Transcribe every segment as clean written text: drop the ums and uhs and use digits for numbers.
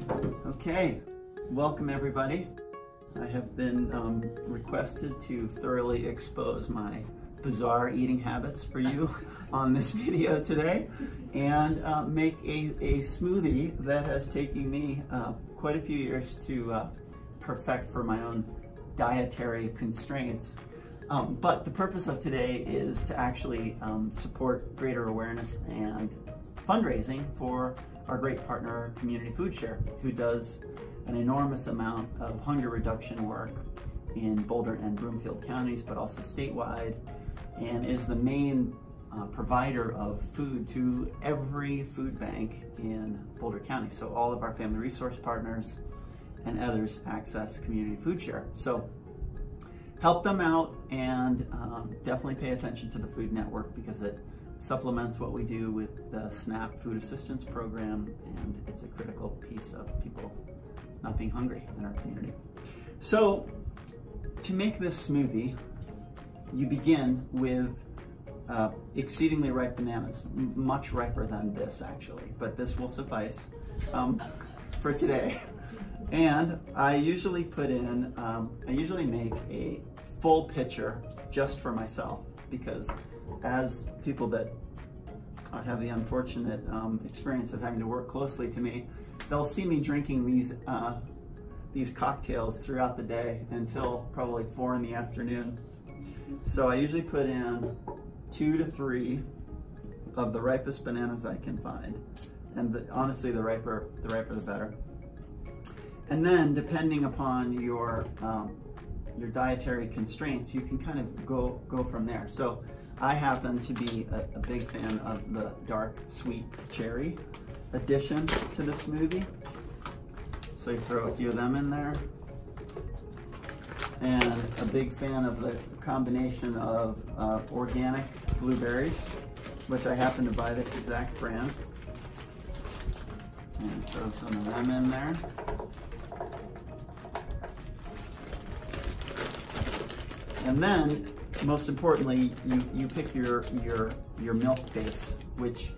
Okay, welcome everybody. I have been requested to thoroughly expose my bizarre eating habits for you on this video today and make a smoothie that has taken me quite a few years to perfect for my own dietary constraints. But the purpose of today is to actually support greater awareness and fundraising for our great partner, Community Food Share, who does an enormous amount of hunger reduction work in Boulder and Broomfield counties, but also statewide, and is the main provider of food to every food bank in Boulder County. So all of our family resource partners and others access Community Food Share. So help them out, and definitely pay attention to the Food Network because it supplements what we do with the SNAP Food Assistance Program, and it's a critical piece of people not being hungry in our community. So to make this smoothie, you begin with exceedingly ripe bananas, much riper than this actually, but this will suffice for today. And I usually put in, I usually make a full pitcher just for myself, because as people that have the unfortunate experience of having to work closely to me, they'll see me drinking these cocktails throughout the day until probably 4 in the afternoon. So I usually put in 2 to 3 of the ripest bananas I can find, and honestly, the riper the better. And then, depending upon your dietary constraints, you can kind of go from there. So I happen to be a big fan of the dark sweet cherry addition to the smoothie. So you throw a few of them in there. And a big fan of the combination of organic blueberries, which I happen to buy this exact brand. And throw some of them in there. And then, most importantly, you pick your milk base, which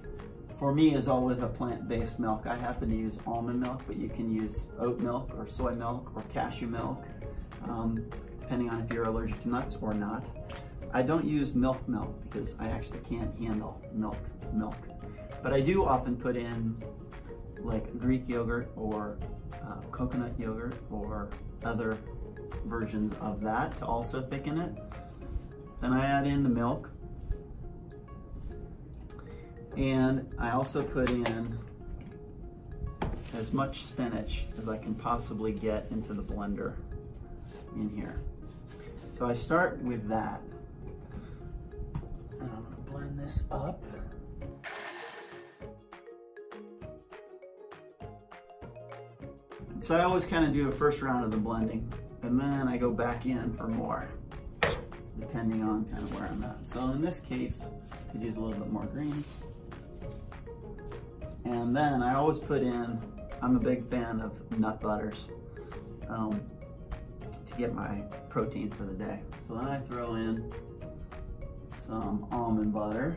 for me is always a plant-based milk. I happen to use almond milk, but you can use oat milk or soy milk or cashew milk, depending on if you're allergic to nuts or not. I don't use milk because I actually can't handle milk. But I do often put in like Greek yogurt or coconut yogurt or other versions of that to also thicken it. Then I add in the milk, and I also put in as much spinach as I can possibly get into the blender in here. So I start with that, and I'm going to blend this up. So I always kind of do a first round of the blending, and then I go back in for more, depending on kind of where I'm at. So in this case, I could use a little bit more greens. And then I always put in, I'm a big fan of nut butters to get my protein for the day. So then I throw in some almond butter.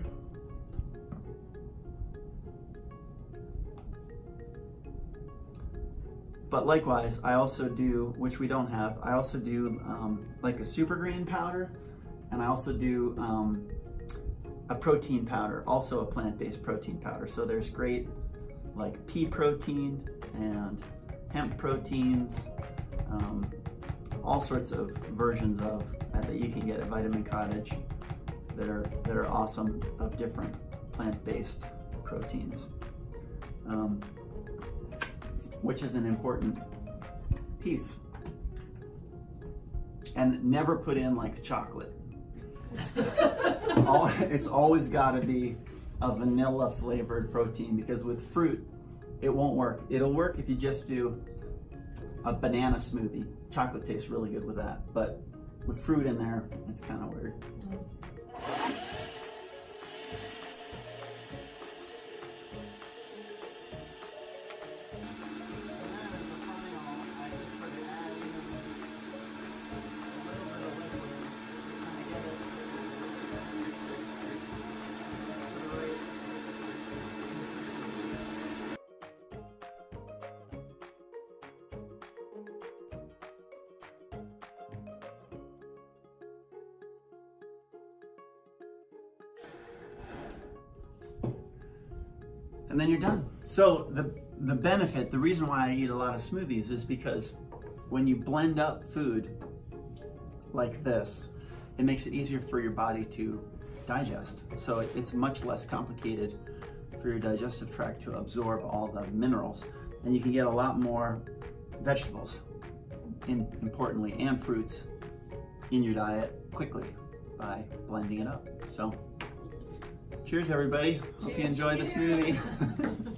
But likewise, I also do, which we don't have, I also do like a super green powder, and I also do a protein powder, also a plant-based protein powder. So there's great like pea protein and hemp proteins, all sorts of versions of that you can get at Vitamin Cottage that are awesome, of different plant-based proteins. Which is an important piece. And never put in like chocolate. It's always got to be a vanilla flavored protein, because with fruit, it won't work. It'll work if you just do a banana smoothie. Chocolate tastes really good with that, but with fruit in there, it's kind of weird. and then you're done. So the benefit, the reason why I eat a lot of smoothies is because when you blend up food like this, it makes it easier for your body to digest. So it's much less complicated for your digestive tract to absorb all the minerals, and you can get a lot more vegetables, importantly, and fruits in your diet quickly by blending it up. So cheers, everybody. Hope you enjoy the smoothie.